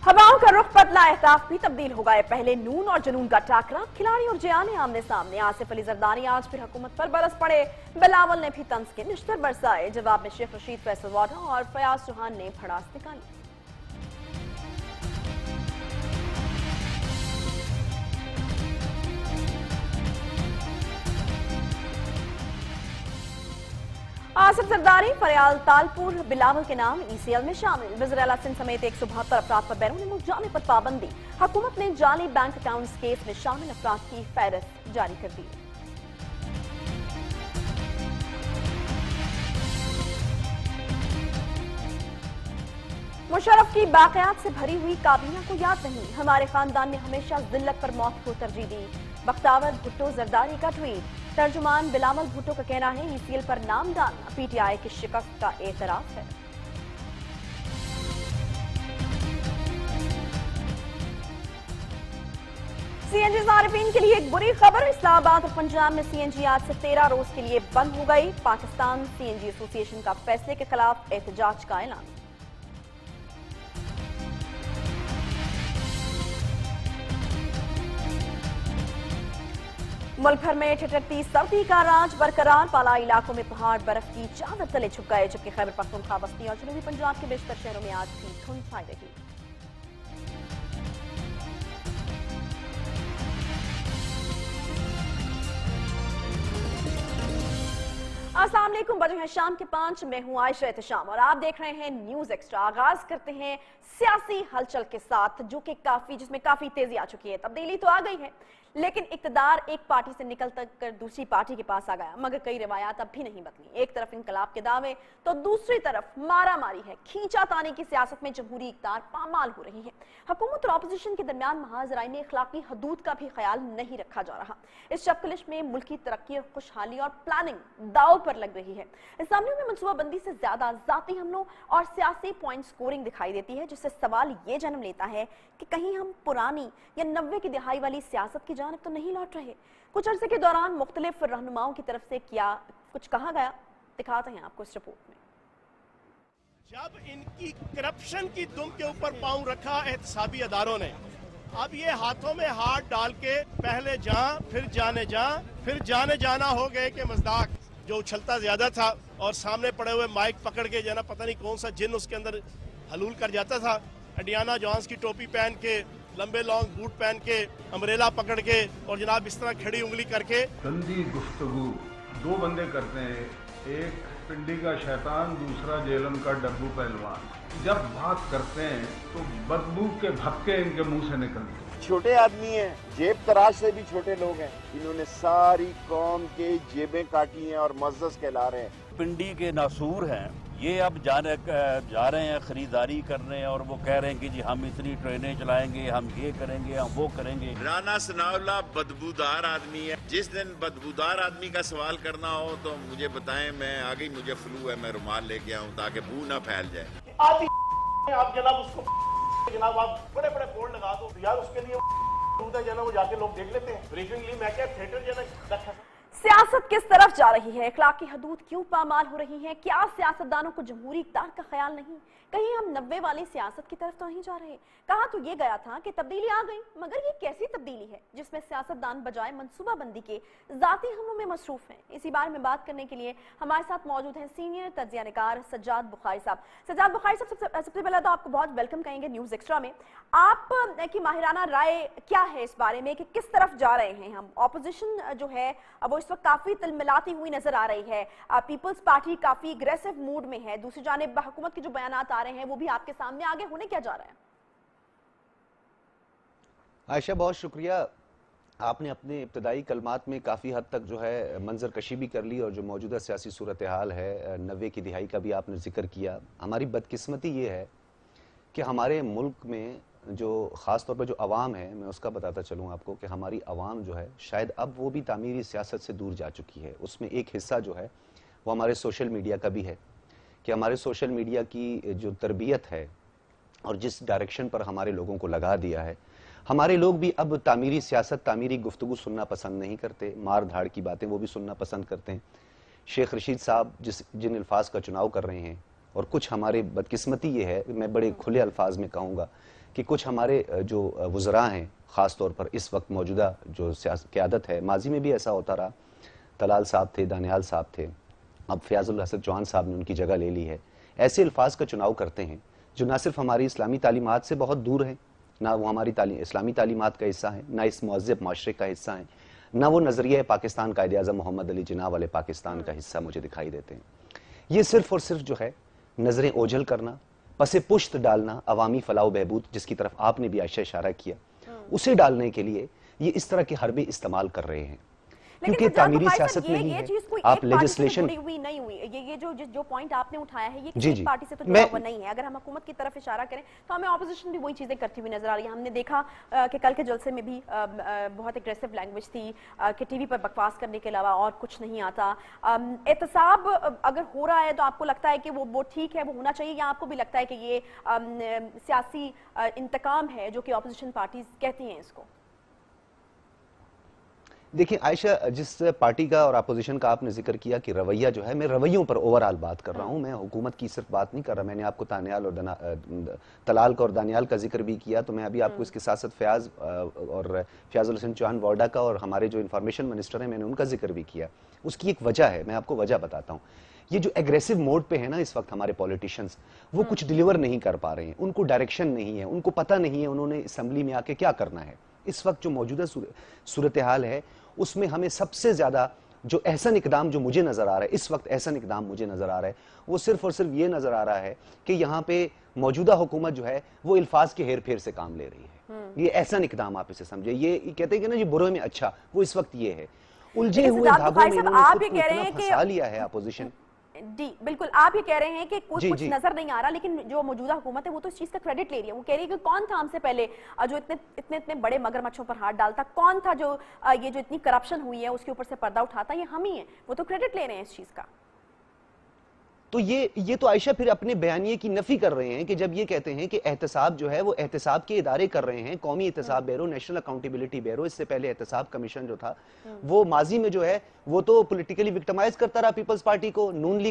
हवाओं का रुख बदला, एहताफ भी तब्दील हो गए। पहले नून और जुनून का टाकरा, खिलाड़ी और जियाने आमने सामने। आसिफ अली जरदारी आज फिर हुकूमत पर बरस पड़े। बिलावल ने भी तंज के निश्तर बरसाए। जवाब में शेख रशीद, फैसल वाडा और फयाज चौहान ने भड़ास निकाली। आसिफ जरदारी, फरियाल तालपुर, बिलावल के नाम ECL में शामिल। वज़ीर आला सिंध समेत 172 अफराद पर बैरून मुल्क जाने पर पाबंदी। हुकूमत ने जाली बैंक अकाउंट्स केस में शामिल अफराद की फहरिस्त जारी कर दी। मुशर्रफ की बाक़ियात से भरी हुई काबीना को याद नहीं, हमारे खानदान ने हमेशा जिल्लत पर मौत को तरजीह दी। बख्तावर भुट्टो जरदारी का ट्वीट। तर्जुमान बिलावल भुट्टो का कहना है ECL पर नाम डालना PTI की शिकस्त का एतराफ है। CNG सारिफीन के लिए एक बुरी खबर। इस्लामाबाद और पंजाब में CNG आज से 13 रोज के लिए बंद हो गई। पाकिस्तान CNG एसोसिएशन का फैसले के खिलाफ एहतजाज का ऐलान। मुल्क भर में ठिठकती सर्दी का राज बरकरार। पाला इलाकों में पहाड़ बर्फ की चादर तले छुप गए, जबकि खैबर पख्तूनख्वा, बस्ती और जनूबी पंजाब के बेशतर शहरों में आज भी धुंध छाई रही। अस्सलाम वालेकुम, बजे हैं शाम के 5। मैं हूं आयशा एहतशाम और आप देख रहे हैं न्यूज एक्स्ट्रा। आगाज करते हैं सियासी हलचल के साथ, जो कि जिसमें काफी तेजी आ चुकी है। तब्दीली तो आ गई है, लेकिन इक्तदार एक पार्टी से निकल कर दूसरी पार्टी के पास आ गया, मगर कई रिवायात अब भी नहीं बदली। एक तरफ इनकलाब के दावे तो दूसरी तरफ मारा मारी है। खींचातानी की सियासत में जमहूरी इक़्तिदार पामाल हो रही है। हुकूमत और अपोजिशन के दरमियान महाज राय में अखलाकी हदूद का भी ख्याल नहीं रखा जा रहा। इस शक्लिश में मुल्क की तरक्की और खुशहाली और प्लानिंग दाव पर लग रही है। असम्बली में मनसूबाबंदी से ज्यादा जाती हमलों और सियासी पॉइंट स्कोरिंग दिखाई देती है, जिससे सवाल ये जन्म लेता है कि कहीं हम पुरानी या 90 की दिहाई वाली सियासत की जानिब तो नहीं लौट रहे। कुछ अरसे के दौरान मुख्तलिफ रहनुमाओं की तरफ से क्या कुछ कहा गया, दिखाते हैं आपको इस रिपोर्ट में। जब इनकी करप्शन की दुम के ऊपर पांव रखा एहतसाबी अदारों ने, अब ये हाथों में हाथ डाल के पहले फिर जाने जाना हो गए कि मज़दाक जो उछलता ज्यादा था और सामने पड़े हुए माइक पकड़ के जना पता नहीं कौन सा जिन उसके अंदर हलूल कर जाता था। इंडियाना जोन्स की टोपी पहन के, लंबे लॉन्ग बूट पहन के, अम्ब्रेला पकड़ के और जनाब इस तरह खड़ी उंगली करके गंदी गुफ्तगू दो बंदे करते हैं, एक पिंडी का शैतान, दूसरा जेलम का डब्बू पहलवान। जब बात करते हैं तो बदबू के भक्के इनके मुंह से निकलते हैं। छोटे आदमी हैं, जेब तराश से भी छोटे लोग हैं। इन्होंने सारी कौम के जेबें काटी हैं और मज़्ज़ज़ कहला रहे हैं। पिंडी के नासूर हैं, ये अब जा रहे हैं खरीदारी करने और वो कह रहे हैं कि जी हम इतनी ट्रेनें चलाएंगे, हम ये करेंगे, हम वो करेंगे। राना सनाउल्लाह बदबूदार आदमी है। जिस दिन बदबूदार आदमी का सवाल करना हो तो मुझे बताएं, मैं आ गई, मुझे फ्लू है, मैं रुमाल लेके आऊं ताकि बू ना फैल जाए। आप जनाब उसको जनाब आप बड़े बड़े बोर्ड लगा दो यार, उसके लिए वो जाके लोग देख लेते हैं। ब्रीफिंग ली मैं क्या थिएटर जना। सियासत किस तरफ जा रही है, अखलाकी हदूद क्यों पामाल हो रही है? क्या सियासतदानों को जमहूरी इक़्तिदार का ख्याल नहीं? कहीं हम 90 वाली सियासत की तरफ तो नहीं जा रहे? कहा तो ये गया था कि तब्दीली आ गई, मगर ये कैसी तब्दीली है जिसमें सियासतदान बजाय मनसूबाबंदी के जाती हमलों में मसरूफ हैं? इसी बारे में बात करने के लिए हमारे साथ मौजूद हैं सीनियर तज्ज़िया निगार सज्जाद बुखारी साहब। सज्जाद बुखारी साहब, सबसे पहले तो आपको बहुत वेलकम कहेंगे न्यूज़ एक्स्ट्रा में। आप की माहिराना राय क्या है इस बारे में कि किस तरफ जा रहे हैं हम? ऑपोजिशन जो है वो इस वक्त काफी तिलमिलाती हुई नजर आ रही है। पीपल्स पार्टी काफी अग्रेसिव मूड में है। दूसरी जानिब हुकूमत के जो बयानात आ रहे हैं वो भी आपके सामने, आगे होने क्या जा रहा है? आयशा, बहुत शुक्रिया। आपने अपने इब्तदाई कलमात में काफ़ी हद तक जो है मंजर कशी भी कर ली और जो मौजूदा सियासी सूरत हाल है 90 की दिहाई का भी आपने जिक्र किया। हमारी बदकिस्मती ये है कि हमारे मुल्क में जो ख़ास तौर पर जो अवाम है, मैं उसका बताता चलूँ आपको कि हमारी अवाम जो है शायद अब वो भी तामीरी सियासत से दूर जा चुकी है। उसमें एक हिस्सा जो है वो हमारे सोशल मीडिया का भी है कि हमारे सोशल मीडिया की जो तरबियत है और जिस डायरेक्शन पर हमारे लोगों को लगा दिया है, हमारे लोग भी अब तामीरी सियासत, तामीरी गुफ्तगू सुनना पसंद नहीं करते। मार धाड़ की बातें वो भी सुनना पसंद करते हैं। शेख रशीद साहब जिन अल्फाज का चुनाव कर रहे हैं, और कुछ हमारे बदकिस्मती ये है, मैं बड़े खुले अल्फाज में कहूँगा کہ کچھ ہمارے جو وزراء ہیں خاص طور پر اس وقت موجودہ جو قیادت ہے، ماضی میں بھی ایسا ہوتا رہا، طلال صاحب تھے، دانیال صاحب تھے، اب فیاض الحسن چوہان صاحب نے ان کی جگہ لے لی ہے، ایسے الفاظ کا چناؤ کرتے ہیں جو نہ صرف ہماری اسلامی تعلیمات سے بہت دور ہیں، نہ وہ ہماری اسلامی تعلیمات کا حصہ ہیں، نہ اس مہذب معاشرے کا حصہ ہیں، نہ وہ نظریہ پاکستان قائد اعظم محمد علی جناح والے پاکستان کا حصہ مجھے دکھائی دیتے ہیں۔ یہ صرف اور صرف جو ہے نظریں اوجھل کرنا، پس پشت ڈالنا عوامی فلاح و بہبود، جس کی طرف آپ نے بھی عائشہ اشارہ کیا، اسے ڈالنے کے لیے یہ اس طرح کے حربے استعمال کر رہے ہیں، کیونکہ تعمیری سیاست نہیں ہے۔ آپ لیجسلیشن نہیں ہوئی، یہ جو پوائنٹ آپ نے اٹھایا ہے یہ کسی پارٹی سے تو جڑا ہوا نہیں ہے۔ اگر ہم حکومت کی طرف اشارہ کریں تو ہمیں اپوزیشن بھی وہی چیزیں کرتی ہوئی نظر آ رہی ہے۔ ہم نے دیکھا کہ کل کے جلسے میں بھی بہت اگریسو لینگویج تھی کہ ٹی وی پر بکواس کرنے کے علاوہ اور کچھ نہیں آتا۔ احتساب اگر ہو رہا ہے تو آپ کو لگتا ہے کہ وہ ٹھیک ہے، وہ ہونا چاہیے، یا آپ کو بھی لگتا ہے کہ یہ سیاسی انتقام ہے جو کہ اپوزیشن پارٹیز کہتی ہیں اس کو؟ دیکھیں عائشہ، جس پارٹی کا اور اپوزیشن کا آپ نے ذکر کیا کہ رویہ جو ہے، میں رویوں پر اوورآل بات کر رہا ہوں، میں حکومت کی صرف بات نہیں کر رہا۔ میں نے آپ کو طلال کا اور دانیال کا ذکر بھی کیا، تو میں ابھی آپ کو اس کے ساتھ ساتھ فیاض الحسن چوہان وارڈا کا اور ہمارے جو انفارمیشن منسٹر ہیں میں نے ان کا ذکر بھی کیا۔ اس کی ایک وجہ ہے، میں آپ کو وجہ بتاتا ہوں۔ یہ جو ایگریسو موڈ پہ ہے نا اس وقت ہمارے پولیٹیشنز، وہ کچھ ڈیلیور نہیں کر پا رہے ہیں، ان کو ڈائریکشن نہیں ہے، ان کو پتہ نہیں ہے انہوں نے اسمبلی میں آ کے کیا کرنا ہے۔ اس وقت جو موجودہ صورتحال ہے اس میں ہمیں سب سے زیادہ جو احسن اقدام جو مجھے نظر آ رہا ہے، اس وقت احسن اقدام مجھے نظر آ رہا ہے، وہ صرف اور صرف یہ نظر آ رہا ہے کہ یہاں پہ موجودہ حکومت جو ہے وہ الفاظ کے ہیر پھیر سے کام لے رہی ہے۔ یہ احسن اقدام آپ اسے سمجھے، یہ کہتے ہیں کہ نا جی برے میں اچھا، وہ اس وقت یہ ہے الجھے ہوئے دھاگوں میں انہوں نے خود کو اتنا پھنسا لیا ہے اپوزیشن۔ جی بالکل، آپ یہ کہہ رہے ہیں کہ کچھ نظر نہیں آ رہا، لیکن جو موجودہ حکومت ہے وہ تو اس چیز کا کریڈٹ لے رہی ہے۔ وہ کہہ رہی ہے کہ کون تھا ہم سے پہلے جو اتنے بڑے مگرمچھوں پر ہاتھ ڈالتا، کون تھا جو یہ جو اتنی کرپشن ہوئی ہے اس کے اوپر سے پردہ اٹھاتا، یہ ہم ہی ہیں۔ وہ تو کریڈٹ لے رہے ہیں اس چیز کا۔ تو یہ تو عائشہ پھر اپنے بیانیے کی نفی کر رہے ہیں کہ جب یہ کہتے ہیں کہ احتساب جو ہے وہ احتساب کے ادارے کر رہے ہیں، قومی احتساب بیورو، نیشنل اکاؤنٹیبلٹی بیورو، اس سے پہلے احتساب کمیشن جو تھا وہ ماضی میں جو ہے وہ تو پولیٹیکلی وکٹمائز کرتا رہا پیپلز پارٹی کو، نون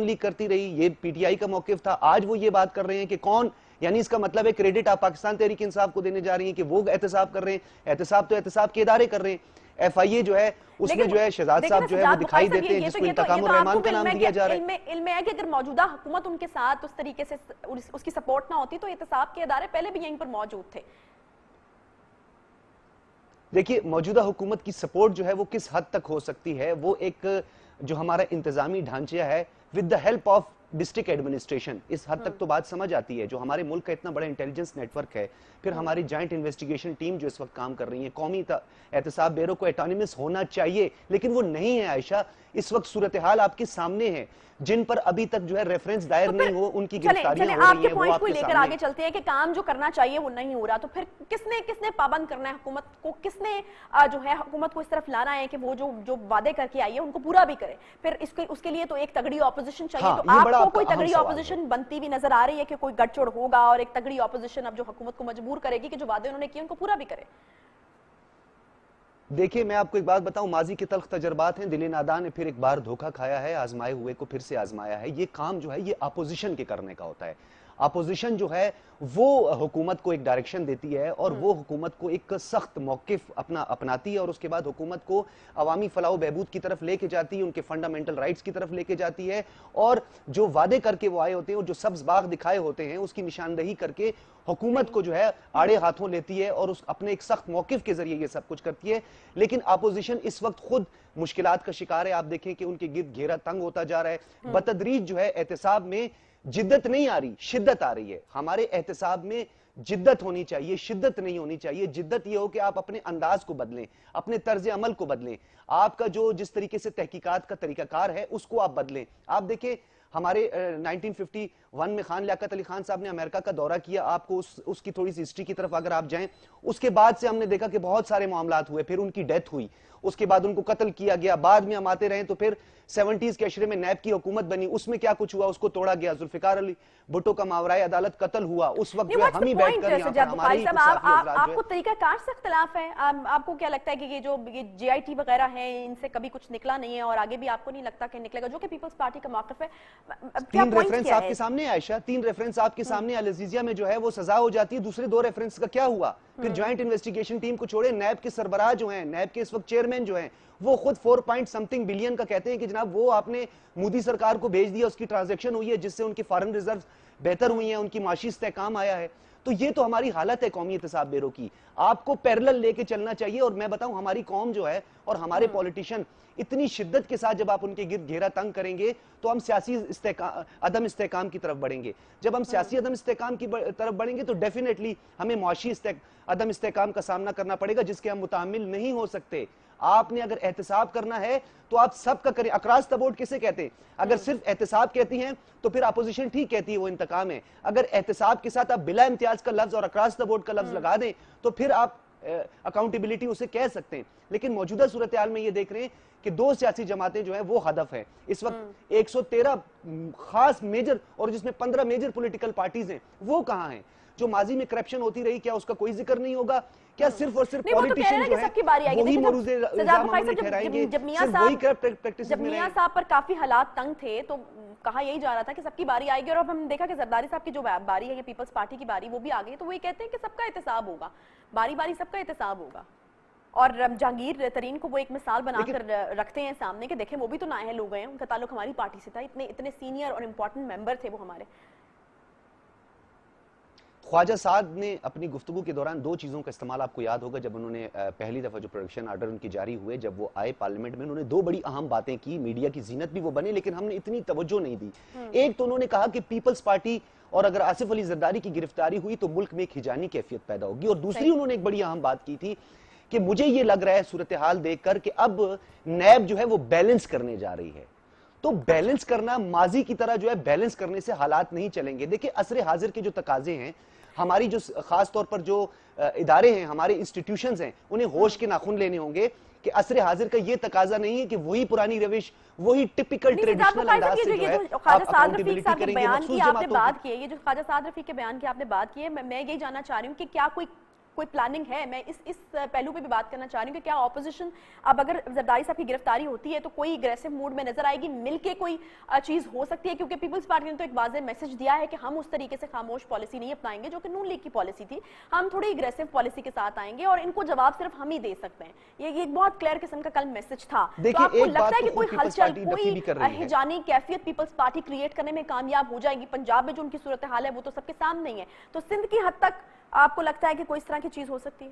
لیگ کرتی رہی، یہ پی ٹی آئی کا موقف تھا۔ آج وہ یہ بات کر رہے ہیں کہ کون، یعنی اس کا مطلب ہے کریڈٹ آپ پاکستان تحریک انصاف کو دینے جا رہی ہیں کہ وہ احتساب کر رہے ہیں۔ احتساب تو احتساب کے ادارے کر رہے ہیں۔ ایف آئی اے جو ہے اس میں جو ہے شہزاد صاحب جو ہے وہ دکھائی دیتے ہیں، جس کو انتقام الرحمان کا نام دیا جا رہا ہے۔ علم ہے کہ اگر موجودہ حکومت ان کے ساتھ اس طریقے سے اس کی سپورٹ نہ ہوتی تو احتساب کے ادارے پہلے بھی یہیں پر موجود تھے۔ دیکھیے موجودہ حکومت کی سپورٹ جو ہے وہ کس حد تک ہو سکتی ہے، وہ ایک جو ہمارا انتظامی ڈھانچہ ہے with the help of district administration, اس حد تک تو بات سمجھ آتی ہے۔ جو ہمارے ملک کا اتنا بڑا انٹیلیجنس نیٹ ورک ہے، پھر ہماری جوائنٹ انویسٹیگیشن ٹیم جو اس وقت کام کر رہی ہے، قومی احتساب بیورو کو اٹانومس ہونا چاہیے، لیکن وہ نہیں ہے عائشہ۔ اس وقت صورتحال آپ کے سامنے ہے، جن پر ابھی تک جو ہے ریفرنس دائر نہیں ہو، ان کی گرفتاریاں ہو رہی ہیں، وہ آپ کے لے کر آگے چلتے ہیں کہ کام جو کرنا چاہیے وہ نہیں ہو رہا، تو پھر کس نے پابند کرنا ہے حکومت کو؟ کس نے جو ہے حکومت کو اس طرف لانا ہے کہ وہ جو وعدے کر کے آئی ہے ان کو پورا بھی کرے؟ پھر اس کے لیے تو ایک تگڑی اپوزیشن چاہیے۔ تو آپ کو کوئی تگڑی اپوزیشن بنتی بھی نظر آ رہی ہے کہ کوئی گٹھ جوڑ ہوگا اور ایک تگڑی اپوزیشن اب جو حکومت کو مجبور کرے گی کہ جو وعدے انہوں نے کیے ان کو پورا بھی کرے؟ دیکھیں میں آپ کو ایک بات بتاؤں، ماضی کے تلخ تجربات ہیں، دل ناداں نے پھر ایک بار دھوکہ کھایا ہے، آزمائے ہوئے کو پھر سے آزمایا ہے۔ یہ کام جو ہے یہ اپوزیشن کے کرنے کا ہوتا ہے۔ اپوزیشن جو ہے وہ حکومت کو ایک ڈائریکشن دیتی ہے اور وہ حکومت کو ایک سخت موقف اپناتی ہے، اور اس کے بعد حکومت کو عوامی فلاح و بہبود کی طرف لے کے جاتی ہے، ان کے فنڈامنٹل رائٹس کی طرف لے کے جاتی ہے، اور جو وعدے کر کے وہ آئے ہوتے ہیں اور جو سبز باغ دکھائے ہوتے ہیں اس کی نشاندہی کر کے حکومت کو جو ہے آڑے ہاتھوں لیتی ہے اور اپنے ایک سخت موقف کے ذریعے یہ سب کچھ کرتی ہے۔ لیکن اپوزیشن اس وقت خود مشکلات کا شکار ہے۔ آپ دیکھیں کہ ان کے گرد گھیرا تنگ ہوتا جا رہا ہے۔ بتدریج جو ہے احتساب میں جدت نہیں آ رہی، شدت آ رہی ہے۔ ہمارے احتساب میں جدت ہونی چاہیے، شدت نہیں ہونی چاہیے۔ جدت یہ ہو کہ آپ اپنے انداز کو بدلیں، اپنے طرز عمل کو بدلیں، آپ کا جو جس طریقے سے تحقیقات کا طریقہ کار ہے اس کو آپ بدلیں۔ آپ دیکھیں ہمارے 1951 میں خان لیاقت علی خان صاحب نے امریکہ کا دورہ کیا، آپ کو اس کی تھوڑی سی ہسٹری کی طرف اگر آپ جائیں، اس کے بعد سے ہم نے دیکھا کہ بہت سارے معاملات ہوئے، پھر ان کی ڈیتھ ہوئی، اس کے بعد ان کو قتل کیا گیا، بعد میں ہم آتے رہے تو پھر 70s کے عشرے میں نیب کی حکومت بنی، اس میں کیا کچھ ہوا، اس کو توڑا گیا، ذوالفقار علی بھٹو کا ماورائے عدالت قتل ہوا، اس وقت جو ہم ہی بیٹھ کر یہاں پر ہماری آپ کو طریقہ کار سے اختلاف ہے؟ آپ کو کیا لگتا ہے کہ یہ جو جے آئی ٹی وغیرہ ہیں ان سے کبھی کچھ نکلا نہیں ہے اور آگے بھی آپ کو نہیں لگتا کہ نکلے گا، جو کہ پیپلز پارٹی کا موقف ہے؟ तीन रेफरेंस आपके सामने आयशा, 3 रेफरेंस आपके सामने। अल-अज़ीज़िया में जो है वो सजा हो जाती है, दूसरे 2 रेफरेंस का क्या हुआ? फिर ज्वाइंट इन्वेस्टिगेशन टीम को छोड़े, नैब के सरबराह जो हैं, नैब के इस वक्त चेयरमैन जो हैं, वो खुद 4 पॉइंट समथिंग बिलियन का कहते हैं कि जनाब वो आपने मोदी सरकार को भेज दिया, उसकी ट्रांजैक्शन हुई है जिससे उनकी फॉरेन रिजर्व बेहतर हुई हैं, उनकी माशी इस्तेहकाम आया है। तो ये तो हमारी हालत है कौमी एहतसाब ब्यूरो की। आपको पैरेलल लेके चलना चाहिए। और मैं बताऊं, हमारी कौम जो है और हमारे पॉलिटिशियन इतनी शिद्दत के साथ जब आप उनके गिर्द घेरा तंग करेंगे तो हम सियासी अदम इस्तेहकाम की तरफ बढ़ेंगे। जब हम सियासी अदम इस्तेहकाम की तरफ बढ़ेंगे तो डेफिनेटली हमें मुआशी अदम इस्तेहकाम का सामना करना पड़ेगा, जिसके हम मुतामिल नहीं हो सकते। आपने अगर एहतसाब करना है तो आप सबका करें। अक्रॉस द बोर्ड किसे कहते हैं? अगर सिर्फ एहतसाब कहती हैं तो फिर अपोजिशन ठीक कहती है, वो इंतकाम है। अगर एहतसाब के साथ आप बिला इम्तियाज का लफ्ज और अक्रॉस द बोर्ड का लफ्ज लगा दें तो फिर आप अकाउंटेबिलिटी उसे कह सकते हैं। लेकिन मौजूदा सूरत हाल में ये देख रहे हैं कि 2 सियासी जमातें जो है वो हदफ है इस वक्त। 113 खास मेजर और जिसमें 15 मेजर पॉलिटिकल पार्टीज हैं, वो कहां हैं? जो माजी में करप्शन होती रही, क्या उसका कोई जिक्र नहीं होगा? क्या सिर्फ और सिर्फ पॉलिटिशियन जो है वही मरूज़े इल्जाम हमें ठहराएंगे? जब मियां साहब पर काफी हालात तंग थे तो कहा यही जा रहा था कि सबकी बारी आएगी, और अब हम देखा कि जरदारी साहब की जो बारी है, पीपल्स पार्टी की बारी, वो भी आ गई। तो वो ये कहते हैं कि सबका एहतसाब होगा, बारी बारी सबका एहतसाब होगा। और जहांगीर तरीन को वो एक मिसाल बनाकर रखते हैं सामने कि देखें वो भी तो नाअहल लोग हैं, उनका ताल्लुक हमारी पार्टी से था, इतने सीनियर और इम्पोर्टेंट मेंबर थे वो हमारे। ख्वाजा साद ने अपनी गुफ्तगू के दौरान 2 चीज़ों का इस्तेमाल, आपको याद होगा जब उन्होंने पहली दफ़ा जो प्रोडक्शन आर्डर उनकी जारी हुए, जब वो आए पार्लियामेंट में, उन्होंने 2 बड़ी अहम बातें की। मीडिया की जीनत भी वो बने, लेकिन हमने इतनी तवज्जो नहीं दी। एक तो उन्होंने कहा कि पीपल्स पार्टी और अगर आसिफ अली जरदारी की गिरफ्तारी हुई तो मुल्क में एक हिजानी कैफियत पैदा होगी। और दूसरी उन्होंने एक बड़ी अहम बात की थी कि मुझे ये लग रहा है सूरत हाल देखकर कि अब नैब जो है वो बैलेंस करने जा रही है। तो बैलेंस करना, माजी की तरह जो है बैलेंस करने से हालात नहीं चलेंगे। देखिए, असरे हाजिर के जो तकाजे हैं, हमारी जो खास तौर पर जो इदारे हैं, हमारे इंस्टीट्यूशंस हैं, उन्हें होश के नाखून लेने होंगे कि असरे हाजिर का ये तकाजा नहीं है कि वही पुरानी रविश, वही टिपिकल ट्रेडिशनल अंदाज से जो है आप अकाउंटेबिलिटी करेंगे। आपने बात की है, ये जो ख्वाजा साद रफीक के बयान की आपने बात की है, मैं यही जानना चाह रही हूँ कि क्या कोई प्लानिंग है? मैं इस पहलू पे भी बात करना चाह रही हूँ कि क्या ऑपोजिशन, अब अगर जरदारी साहब की गिरफ्तारी होती है तो कोई एग्रेसिव मूड में नजर आएगी, मिलके कोई चीज हो सकती है? क्योंकि पीपल्स पार्टी ने तो एक वाज़ेह मैसेज दिया है कि हम उस तरीके से खामोश पॉलिसी नहीं अपनाएंगे जो कि नून लीग की पॉलिसी थी, हम थोड़ी एग्रेसिव पॉलिसी के साथ आएंगे और इनको जवाब सिर्फ हम ही दे सकते हैं। ये एक बहुत क्लियर किस्म का कल मैसेज था। तो आपको लगता है कि कोई हलचल, कोई हिजानी कैफियत पीपल्स पार्टी क्रिएट करने में कामयाब हो जाएगी? पंजाब में जो उनकी सूरत हाल है वो तो सबके सामने ही है, तो सिंध की हद तक आपको लगता है कि कोई इस तरह की चीज हो सकती है?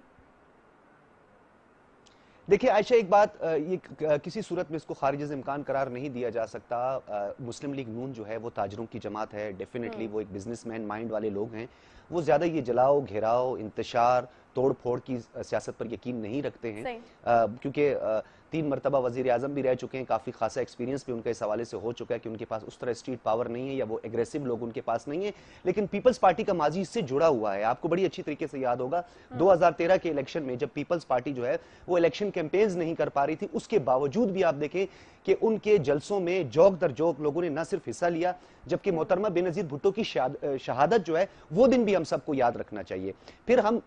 देखिए आयशा, एक बात, ये किसी सूरत में इसको खारिज से इम्कान करार नहीं दिया जा सकता। मुस्लिम लीग नून जो है वो ताजरों की जमात है, डेफिनेटली वो एक बिजनेसमैन माइंड वाले लोग हैं। वो ज्यादा ये जलाओ, घेराव, इंतशार, तोड़ फोड़ की सियासत पर यकीन नहीं रखते हैं, क्योंकि 3 मरतबा वजीर आजम भी रह चुके हैं, काफ़ी खासा एक्सपीरियंस भी उनका इस हवाले से हो चुका है कि उनके पास उस तरह स्ट्रीट पावर नहीं है या वो एग्रेसिव लोग उनके पास नहीं है। लेकिन पीपल्स पार्टी का माजी इससे जुड़ा हुआ है। आपको बड़ी अच्छी तरीके से याद होगा 2013 के इलेक्शन में जब पीपल्स पार्टी जो है वो इलेक्शन कैंपेन्स नहीं कर पा रही थी, उसके बावजूद भी आप देखें कि उनके जलसों में जोक दर जोक लोगों ने न सिर्फ हिस्सा लिया, जबकि मोहतरमा बेनज़ीर भुट्टो की शहादत जो है वो दिन भी हम सबको याद रखना चाहिए। फिर हम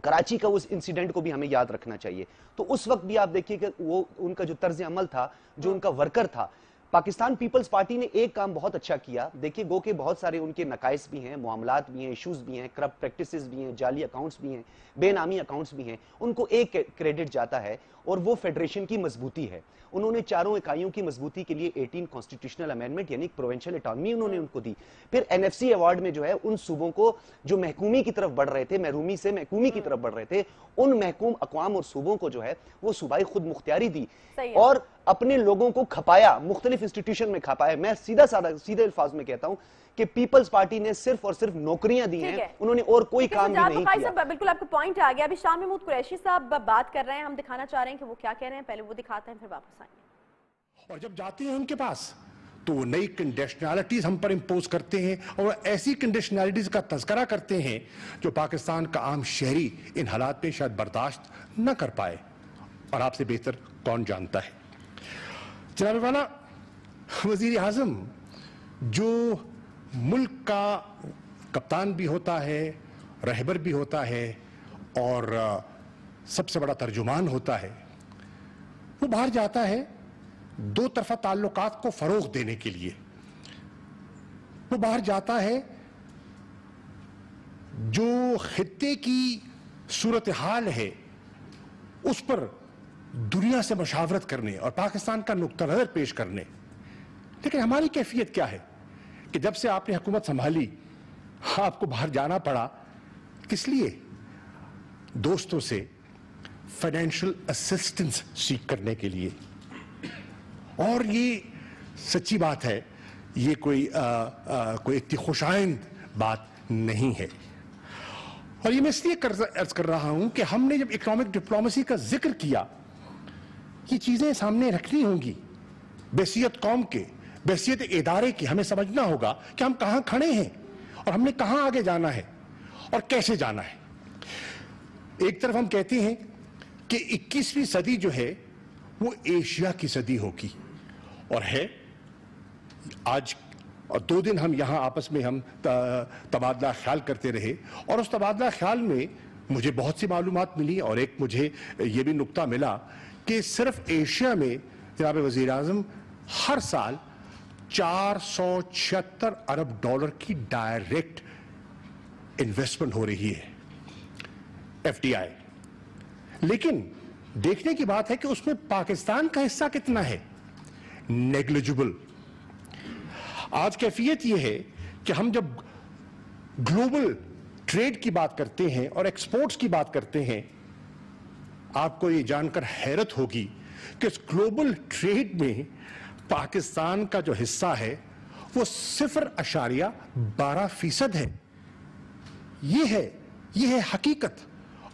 कराची का उस इंसिडेंट को भी हमें याद रखना चाहिए। तो उस वक्त भी आप देखिए कि वो उनका जो तर्ज अमल था, जो उनका वर्कर था, पाकिस्तान पीपल्स पार्टी ने एक काम बहुत अच्छा किया। देखिए, गो के बहुत सारे उनके नकाइस भी हैं, मामलात भी हैं, इश्यूज भी हैं, करप्ट प्रैक्टिसेस भी हैं, जाली अकाउंट्स भी हैं, बेनामी अकाउंट्स भी हैं, उनको एक क्रेडिट जाता है और वो फेडरेशन की मजबूती है। उन्होंने चारों इकाइयों की मजबूती के लिए 18 कॉन्स्टिट्यूशनल अमेंडमेंट यानी प्रोविंशियल ऑटोनॉमी उन्होंने उनको दी। फिर एनएफसी अवार्ड में जो है उन सूबों को जो महकूमी की तरफ बढ़ रहे थे, महरूमी से महकूमी की तरफ बढ़ रहे थे, उन महकूम अक़वाम और सूबों को जो है वो सूबाई खुद मुख्तियारी दी और अपने लोगों को खपाया, मुख्तलिफ इंस्टीट्यूशन में खपाया। मैं सीधे अल्फाज में कहता हूं कि पीपल्स पार्टी ने सिर्फ और सिर्फ नौकरियां दी हैं, उन्होंने और कोई काम भी नहीं किया। बिल्कुल आपको पॉइंट आ गया। अभी शाह महमूद कुरैशी साहब बात कर रहे हैं, हम दिखाना चाह रहे हैं कि वो क्या कह रहे हैं, पहले वो दिखाते हैं फिर वापस आएंगे। और जब जाते हैं उनके पास तो वो नई कंडीशनैलिटीज हम पर इंपोज करते हैं और ऐसी कंडीशनैलिटीज का तज़किरा करते हैं जो पाकिस्तान का आम शहरी इन हालात में शायद बर्दाश्त न कर पाए, और आपसे बेहतर कौन जानता है। जनाब वाला, वजीर आज़म जो मुल्क का कप्तान भी होता है, रहबर भी होता है और सबसे बड़ा तर्जुमान होता है, वो बाहर जाता है दो तरफा ताल्लुकात को फरोग देने के लिए। वो बाहर जाता है, जो खित्ते की सूरत हाल है उस पर दुनिया से मशावरत करने और पाकिस्तान का नुक्ता नजर पेश करने। लेकिन हमारी कैफियत क्या है कि जब से आपने हुकूमत संभाली आपको बाहर जाना पड़ा, किस लिए? दोस्तों से फाइनेंशियल असिस्टेंस सीख करने के लिए। और ये सच्ची बात है, ये कोई इतनी खुशाइंद बात नहीं है। और ये मैं इसलिए अर्ज कर रहा हूं कि हमने जब इकोनॉमिक डिप्लोमेसी का जिक्र किया, ये चीजें सामने रखनी होंगी। बैसियत कौम के, बैसियत इदारे की हमें समझना होगा कि हम कहां खड़े हैं और हमने कहां आगे जाना है और कैसे जाना है। एक तरफ हम कहते हैं कि 21वीं सदी जो है वो एशिया की सदी होगी, और है। आज और 2 दिन हम यहां आपस में हम तबादला ख्याल करते रहे, और उस तबादला ख्याल में मुझे बहुत सी मालूमात मिली, और एक मुझे ये भी नुक्ता मिला कि सिर्फ एशिया में जनाब वज़ीर आज़म हर साल 476 अरब डॉलर की डायरेक्ट इन्वेस्टमेंट हो रही है, FDI। लेकिन देखने की बात है कि उसमें पाकिस्तान का हिस्सा कितना है? नेग्लिजिबल। आज कैफियत यह है कि हम जब ग्लोबल ट्रेड की बात करते हैं और एक्सपोर्ट्स की बात करते हैं, आपको ये जानकर हैरत होगी कि इस ग्लोबल ट्रेड में पाकिस्तान का जो हिस्सा है वो 0.12% है। ये है हकीकत।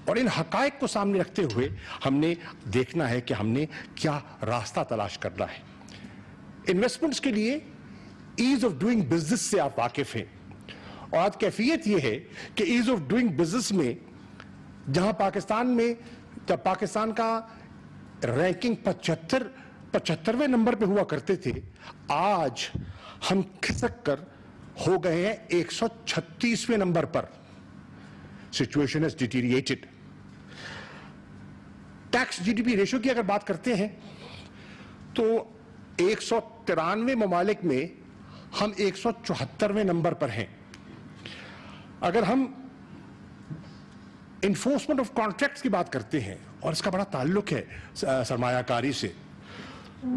और इन हकायक को सामने रखते हुए हमने देखना है कि हमने क्या रास्ता तलाश करना है। इन्वेस्टमेंट्स के लिए ईज ऑफ डूइंग बिजनेस से आप वाकिफ हैं, और आज कैफियत यह है कि ईज ऑफ डूइंग बिजनेस में जहां जब पाकिस्तान का रैंकिंग 75वें नंबर पे हुआ करते थे, आज हम खिसक कर हो गए हैं 136वें नंबर पर। Situation has deteriorated. Tax GDP ratio की अगर बात करते हैं तो 193 ममालिक में हम 174वें नंबर पर हैं। अगर हम इन्फोर्समेंट ऑफ कॉन्ट्रैक्ट्स की बात करते हैं, और इसका बड़ा ताल्लुक है सरमायाकारी से,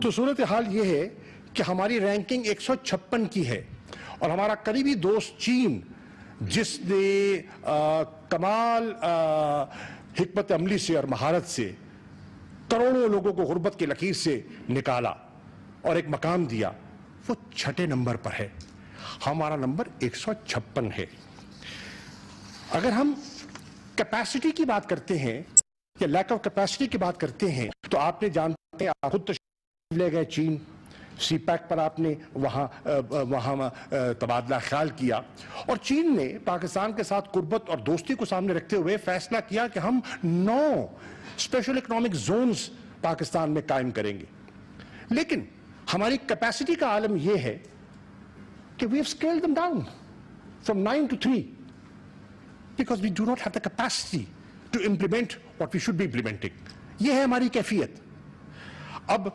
तो सूरत हाल यह है कि हमारी रैंकिंग 156 की है, और हमारा करीबी दोस्त चीन, जिसने कमाल हिकमत अमली से और महारत से करोड़ों लोगों को गुर्बत की लकीर से निकाला और एक मकाम दिया, वो 6ठे नंबर पर है। हमारा नंबर 156 है। अगर हम कैपेसिटी की बात करते हैं या लैक ऑफ कैपेसिटी की बात करते हैं, तो आपने जानते हैं, आप खुद तशरीफ ले गए चीन, CPEC पर आपने वहां तबादला ख्याल किया, और चीन ने पाकिस्तान के साथ कुर्बत और दोस्ती को सामने रखते हुए फैसला किया कि हम 9 स्पेशल इकोनॉमिक जोन्स पाकिस्तान में कायम करेंगे। लेकिन हमारी कैपेसिटी का आलम यह है कि we have scaled them down from 9 to 3 because we do not have the capacity to implement what we should be implementing. यह है हमारी कैफियत। अब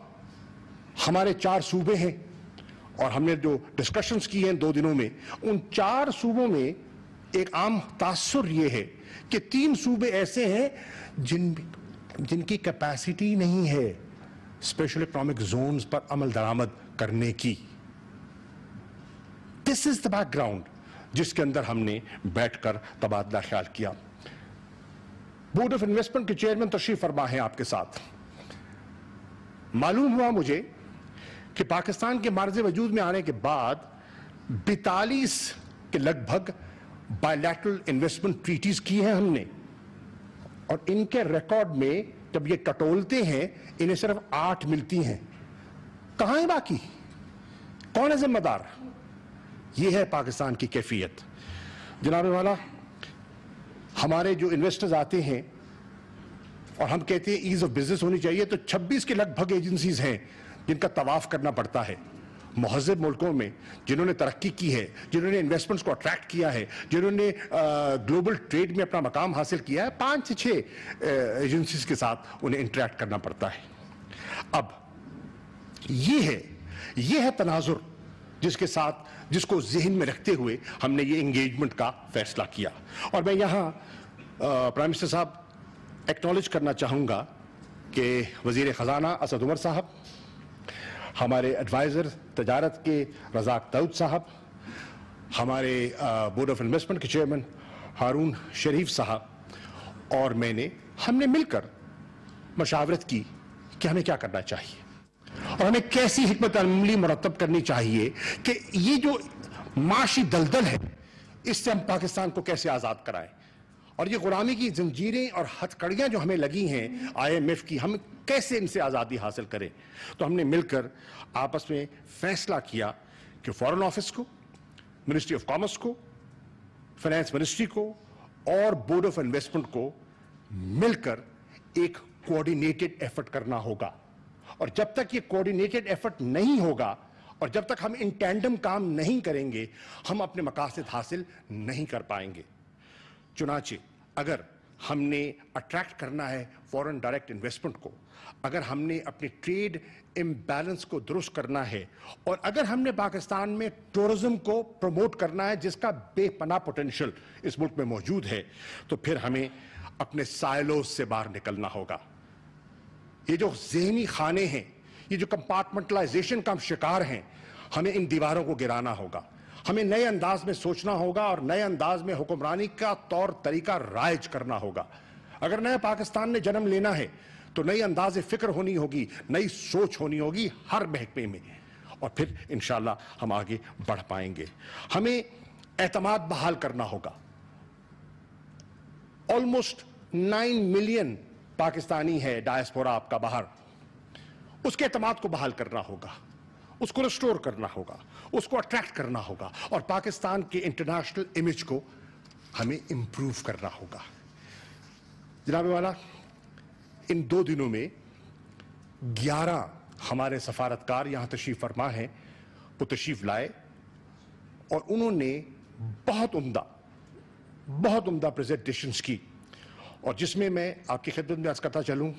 हमारे 4 सूबे हैं, और हमने जो डिस्कशंस की हैं 2 दिनों में, उन 4 सूबों में एक आम तासुर ये है कि 3 सूबे ऐसे हैं जिनकी कैपेसिटी नहीं है स्पेशल इकोनॉमिक जोन्स पर अमल दरामद करने की। दिस इज द बैकग्राउंड जिसके अंदर हमने बैठकर तबादला ख्याल किया। बोर्ड ऑफ इन्वेस्टमेंट के चेयरमैन तशरीफ फरमा हैं आपके साथ। मालूम हुआ मुझे कि पाकिस्तान के मार्ज़े वजूद में आने के बाद 42 के लगभग बायलैटरल इन्वेस्टमेंट ट्रीटीज की हैं हमने, और इनके रिकॉर्ड में जब ये टटोलते हैं इन्हें सिर्फ 8 मिलती हैं। कहां है बाकी? कौन है जिम्मेदार? ये है पाकिस्तान की कैफियत। जनाब वाला, हमारे जो इन्वेस्टर्स आते हैं और हम कहते हैं ईज ऑफ बिजनेस होनी चाहिए, तो 26 के लगभग एजेंसीज हैं जिनका तवाफ करना पड़ता है मुहज़्ज़ब मुल्कों में, जिन्होंने तरक्की की है, जिन्होंने इन्वेस्टमेंट्स को अट्रैक्ट किया है, जिन्होंने ग्लोबल ट्रेड में अपना मकाम हासिल किया है। 5 से 6 एजेंसीज के साथ उन्हें इंटरेक्ट करना पड़ता है। अब ये है तनाजुर जिसके साथ जिसको जहन में रखते हुए हमने ये एंगेजमेंट का फैसला किया। और मैं यहाँ प्राइम मिनिस्टर साहब एक्नॉलेज करना चाहूँगा कि वज़ीर ख़जाना असद उमर साहब, हमारे एडवाइज़र तजारत के रज़ाक दाऊद साहब, हमारे बोर्ड ऑफ इन्वेस्टमेंट के चेयरमैन हारून शरीफ साहब और हमने मिलकर मशावरत की कि हमें क्या करना चाहिए और हमें कैसी हिकमत अमली मुरतब करनी चाहिए कि ये जो माशी दलदल है इससे हम पाकिस्तान को कैसे आज़ाद कराएं, और ये गुलामी की जंजीरें और हथकड़ियां जो हमें लगी हैं IMF की, हम कैसे इनसे आज़ादी हासिल करें। तो हमने मिलकर आपस में फैसला किया कि फॉरेन ऑफिस को, मिनिस्ट्री ऑफ कॉमर्स को, फाइनेंस मिनिस्ट्री को और बोर्ड ऑफ इन्वेस्टमेंट को मिलकर एक कोऑर्डिनेटेड एफर्ट करना होगा। और जब तक ये कोऑर्डिनेटेड एफर्ट नहीं होगा और जब तक हम इन टैंडम काम नहीं करेंगे, हम अपने मकासद हासिल नहीं कर पाएंगे। चुनांचे अगर हमने अट्रैक्ट करना है फॉरेन डायरेक्ट इन्वेस्टमेंट को, अगर हमने अपने ट्रेड इम्बैलेंस को दुरुस्त करना है और अगर हमने पाकिस्तान में टूरिज्म को प्रमोट करना है जिसका बेपनाह पोटेंशियल इस मुल्क में मौजूद है, तो फिर हमें अपने साइलोज से बाहर निकलना होगा। ये जो ज़हनी खाने हैं, ये जो कंपार्टमेंटलाइजेशन का हम शिकार हैं, हमें इन दीवारों को गिराना होगा। हमें नए अंदाज में सोचना होगा और नए अंदाज में हुक्मरानी का तौर तरीका राइज करना होगा। अगर नए पाकिस्तान ने जन्म लेना है तो नई अंदाज फिक्र होनी होगी, नई सोच होनी होगी हर महकमे में, और फिर इंशाल्लाह हम आगे बढ़ पाएंगे। हमें एतमाद बहाल करना होगा। ऑलमोस्ट 9 मिलियन पाकिस्तानी है डायस्पोरा आपका बाहर, उसके एतमाद को बहाल करना होगा, उसको रिस्टोर करना होगा, उसको अट्रैक्ट करना होगा और पाकिस्तान के इंटरनेशनल इमेज को हमें इंप्रूव करना होगा। जनाब वाला, इन 2 दिनों में 11 हमारे सफारतकार यहां तशरीफ फरमा हैं, वो तशरीफ लाए और उन्होंने बहुत उम्दा प्रेजेंटेशंस की, और जिसमें मैं आपकी खिदमत में अर्ज करता चलूं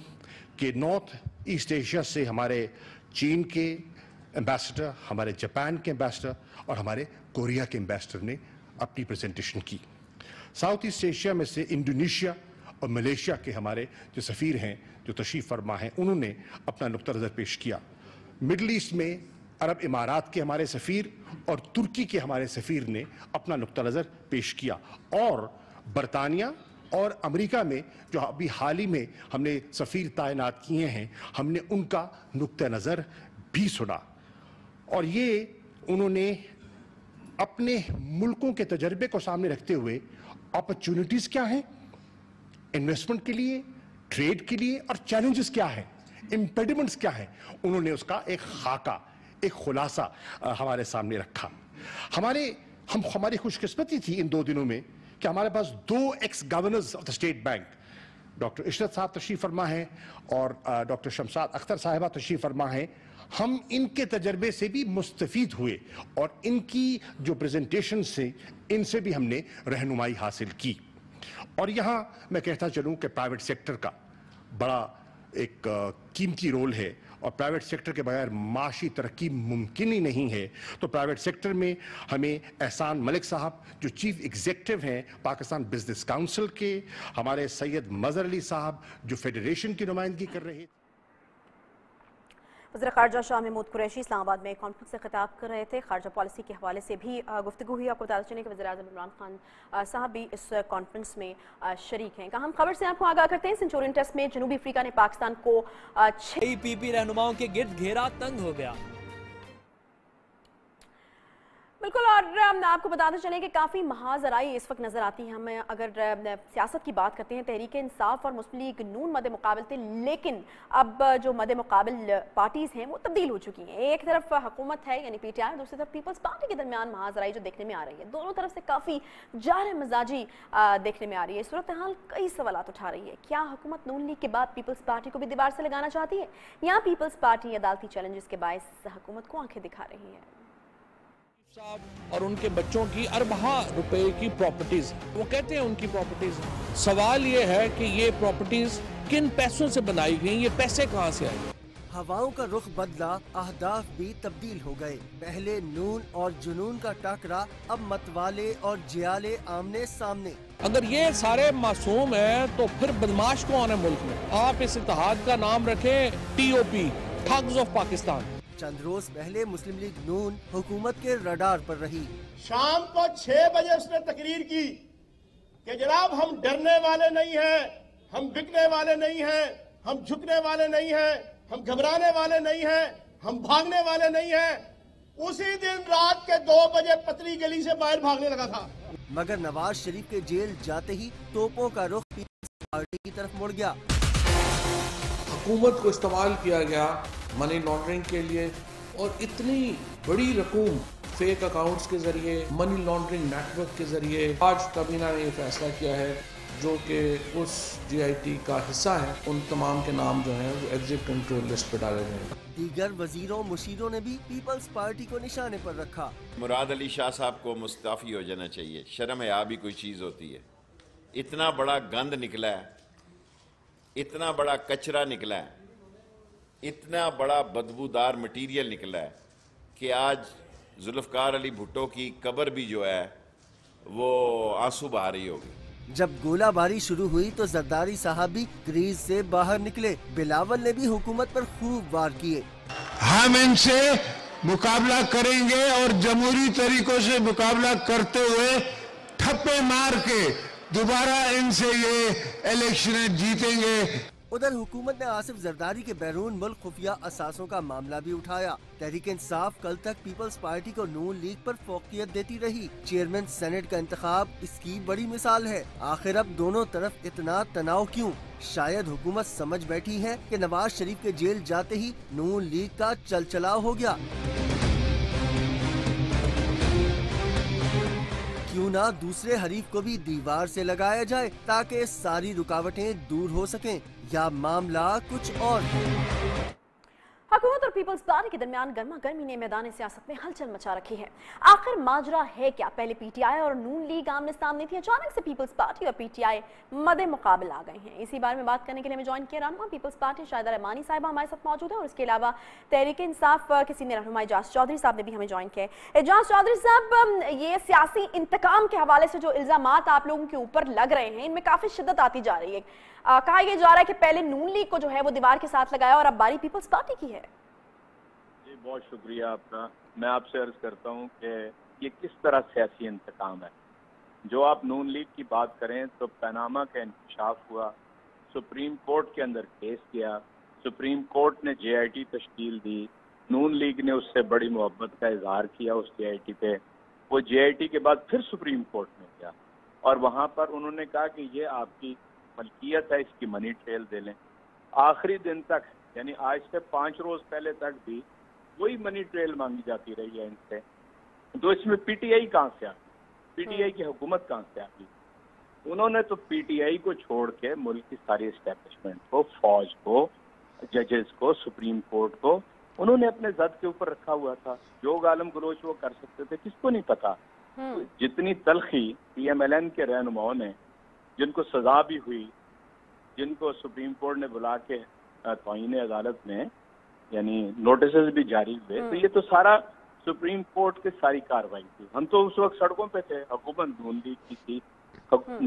कि नॉर्थ ईस्ट एशिया से हमारे चीन के एम्बेसडर, हमारे जापान के एम्बेसडर और हमारे कोरिया के एम्बेसडर ने अपनी प्रेजेंटेशन की। साउथ ईस्ट एशिया में से इंडोनेशिया और मलेशिया के हमारे जो सफ़ीर हैं, जो तशरीफ़ फरमा हैं, उन्होंने अपना नुक्ता नज़र पेश किया। मिडल ईस्ट में अरब इमारात के हमारे सफ़ीर और तुर्की के हमारे सफ़ीर ने अपना नुक्ता नज़र पेश किया, और बरतानिया और अमेरिका में जो अभी हाल ही में हमने सफ़ीर तैनात किए हैं, हमने उनका नुक्ता नज़र भी सुना। और ये उन्होंने अपने मुल्कों के तजर्बे को सामने रखते हुए अपॉर्चुनिटीज़ क्या हैं इन्वेस्टमेंट के लिए, ट्रेड के लिए, और चैलेंजेस क्या हैं, इम्पेडिमेंट्स क्या हैं, उन्होंने उसका एक खाका, एक खुलासा हमारे सामने रखा। हमारी खुशकिस्मती थी इन 2 दिनों में कि हमारे पास 2 x governors of the state bank, doctor Ishrat साहब तशरीफ फरमा हैं और डॉक्टर शमशाद अख्तर साहिबा तशरीफ फरमा हैं। हम इनके तजर्बे से भी मुस्तफीद हुए और इनकी जो प्रेजेंटेशन से इनसे भी हमने रहनुमाई हासिल की। और यहाँ मैं कहता चलूँ कि प्राइवेट सेक्टर का बड़ा एक कीमती रोल है, और प्राइवेट सेक्टर के बगैर माशी तरक्की मुमकिन ही नहीं है। तो प्राइवेट सेक्टर में हमें एहसान मलिक साहब जो चीफ एग्जीक्यूटिव हैं पाकिस्तान बिजनेस काउंसिल के, हमारे सैयद मजहर अली साहब जो फेडरेशन की नुमाइंदगी कर रहे हैं। वज़ीर ख़ारजा शाह महमूद कुरैशी इस्लामाबाद में कॉन्फ्रेंस से खिताब कर रहे थे। खारजा पॉलिसी के हवाले से भी गुफ्तगू हुई। आपको बताते चलें कि वज़ीर आज़म इमरान खान साहब भी इस कॉन्फ्रेंस में शरीक हैं। अहम खबर से आपको आगाह करते हैं, सेंचुरियन टेस्ट में जनूबी अफ्रीका ने पाकिस्तान को पीपी रहनुमाओं के गिर्द घेरा तंग हो गया। बिल्कुल, और आपको बताते चलें कि काफ़ी महाजराई इस वक्त नज़र आती है। हमें अगर सियासत की बात करते हैं, तहरीक इंसाफ और मुस्लिम लीग नून मद मुकाबल थे, लेकिन अब जो मद मुकाबल पार्टीज़ हैं वो तब्दील हो चुकी हैं। एक तरफ हुकूमत है यानी PTI, दूसरी तरफ पीपल्स पार्टी के दरमियान महाजराई जो देखने में आ रही है, दोनों तरफ से काफ़ी जार मजाजी देखने में आ रही है। सूरत हाल कई सवाल उठा रही है। क्या हुकूमत नून लीग के बाद पीपल्स पार्टी को भी दीवार से लगाना चाहती है, या पीपल्स पार्टी अदालती चैलेंजेस के बायस हुकूमत को आंखें दिखा रही है? और उनके बच्चों की अरबा रुपए की प्रॉपर्टीज, वो कहते हैं उनकी प्रॉपर्टीज। सवाल ये है कि ये प्रॉपर्टीज किन पैसों से बनाई गई, ये पैसे कहां से आए? हवाओं का रुख बदला, अहदाफ भी तब्दील हो गए। पहले नून और जुनून का टाकरा, अब मतवाले और जियाले आमने सामने। अगर ये सारे मासूम हैं तो फिर बदमाश कौन है मुल्क में? आप इस इत्तेहाद का नाम रखें TOP, ठग्स ऑफ पाकिस्तान। चंद रोज पहले मुस्लिम लीग नून हुकूमत के रडार पर रही। शाम को 6 बजे उसने तकरीर की कि जनाब हम डरने वाले नहीं हैं, हम बिकने वाले नहीं हैं, हम झुकने वाले नहीं हैं, हम घबराने वाले नहीं हैं, हम भागने वाले नहीं हैं। उसी दिन रात के 2 बजे पतली गली से बाहर भागने लगा था। मगर नवाज शरीफ के जेल जाते ही तोपों का रुख पीपल्स पार्टी की तरफ मुड़ गया। हुकूमत को इस्तेमाल किया गया मनी लॉन्ड्रिंग के लिए, और इतनी बड़ी रकूम फेक अकाउंट्स के जरिए, मनी लॉन्ड्रिंग नेटवर्क के जरिए आज काबीना ने ये फैसला किया है जो कि उस GIT का हिस्सा है, उन तमाम के नाम जो हैं वो एग्जिट कंट्रोल लिस्ट पे डाले गए हैं। दीगर वजीरों मुशीरों ने भी पीपल्स पार्टी को निशाने पर रखा। मुराद अली शाह साहब को मुस्तफ़ी हो जाना चाहिए। शर्म है भी कोई चीज़ होती है। इतना बड़ा गंद निकला है, इतना बड़ा कचरा निकला है, इतना बड़ा बदबूदार मटीरियल निकला है कि आज जुल्फ़कार अली भुट्टो की कब्र भी जो है वो आंसू बहा रही होगी। जब गोलाबारी शुरू हुई तो जरदारी साहब भी क्रीज से बाहर निकले। बिलावल ने भी हुकूमत पर खूब वार किए। हम इनसे मुकाबला करेंगे और जमहूरी तरीकों से मुकाबला करते हुए ठप्पे मार के दोबारा इनसे ये इलेक्शन जीतेंगे। उधर हुकूमत ने आसिफ जरदारी के बैरून मुल्क खुफिया असासों का मामला भी उठाया। तहरीक इंसाफ कल तक पीपल्स पार्टी को नून लीग पर फोकियत देती रही। चेयरमैन सेनेट का इंतखाब इसकी बड़ी मिसाल है। आखिर अब दोनों तरफ इतना तनाव क्यों? शायद हुकूमत समझ बैठी है कि नवाज शरीफ के जेल जाते ही नून लीग का चलचलाव हो गया। क्यों ना दूसरे हरीफ को भी दीवार से लगाया जाए ताकि सारी रुकावटें दूर हो सकें, या मामला कुछ और है। हुकूमत और पीपल्स पार्टी के दरमियान गर्मा गर्मी ने मैदान सियासत में हलचल मचा रखी है। आखिर माजरा है क्या? पहले PTI और नून लीग आमने सामने थी, अचानक से पीपल्स पार्टी और PTI मदे मुकाबला आ गए हैं। इसी बारे में बात करने के लिए मैं ज्वाइन किया रहनुमा पीपल्स पार्टी शाहिदा रहमानी साहिबा हमारे साथ मौजूद है, और इसके अलावा तहरीक इंसाफ के सीनियर रहनुमा एजाज चौधरी साहब ने भी हमें ज्वाइन किया है। एजाज चौधरी साहब, ये सियासी इंतकाम के हवाले से जो इल्जामात आप लोगों के ऊपर लग रहे हैं, इनमें काफी शिद्दत आती जा रही है। कहा यह जा रहा है कि पहले नून लीग को जो है वो दीवार के साथ लगाया और अब बारी पीपल्स पार्टी की है। बहुत शुक्रिया आपका। मैं आपसे अर्ज करता हूं कि ये किस तरह सियासी इंतकाम है। जो आप नून लीग की बात करें तो पनामा का इंकशाफ हुआ, सुप्रीम कोर्ट के अंदर केस किया, सुप्रीम कोर्ट ने JIT तश्कील दी, नून लीग ने उससे बड़ी मोहब्बत का इजहार किया उस JIT पे। वो JIT के बाद फिर सुप्रीम कोर्ट में गया और वहाँ पर उन्होंने कहा कि ये आपकी मलकियत है, इसकी मनी ट्रेल दे लें। आखिरी दिन तक, यानी आज से 5 रोज पहले तक भी वही मनी ट्रेल मांगी जाती रही है इनसे। तो इसमें PTI कहाँ से आ गई? PTI की हुकूमत कहाँ से आ गई? उन्होंने तो PTI को छोड़ के मुल्क की सारी एस्टेब्लिशमेंट को, फौज को, जजेस को, सुप्रीम कोर्ट को उन्होंने अपने जद के ऊपर रखा हुआ था। जो गालम गलोच वो कर सकते थे किसको नहीं पता। जितनी तलखी PMLN के रहनुमाओं ने, जिनको सजा भी हुई, जिनको सुप्रीम कोर्ट ने बुला के तौहीन अदालत में यानी नोटिस भी जारी हुए, तो ये तो सारा सुप्रीम कोर्ट की सारी कार्रवाई थी। हम तो उस वक्त सड़कों पे थे, हुकूमत नून लीग की थी,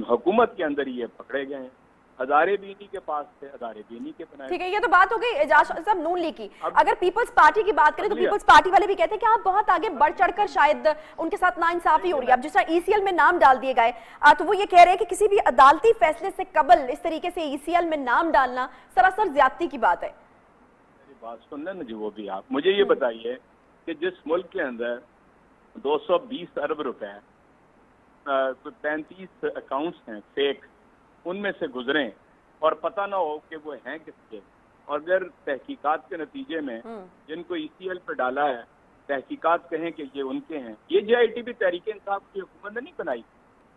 हुकूमत के अंदर ये पकड़े गए हैं। अदारे भी इन्हीं के पास थे, अदारे भी इन्हीं के बनाए। ठीक है, ये तो बात हो गई एजाज साहब नून लीग की। अगर पीपल्स पार्टी की बात करें तो पीपल्स पार्टी वाले भी कहते हैं कि आप बहुत आगे बढ़ चढ़कर शायद उनके साथ नाइंसाफी हो रही है। अब जिस तरह ECL में नाम डाल दिए गए, तो वो ये कह रहे हैं कि किसी भी अदालती फैसले से कबल इस तरीके से ECL में नाम डालना सरासर ज्यादती की बात है। बात सुन लें जी, वो भी आप मुझे ये बताइए कि जिस मुल्क के अंदर 220 अरब रुपए, 35 अकाउंट्स हैं फेक, उनमें से गुजरें और पता ना हो कि वो हैं किसके, और अगर तहकीकात के नतीजे में जिनको ECL पे डाला है तहकीकात कहें कि ये उनके हैं। ये JIT भी तहरीक इंसाफ की हुकूमत ने नहीं बनाई,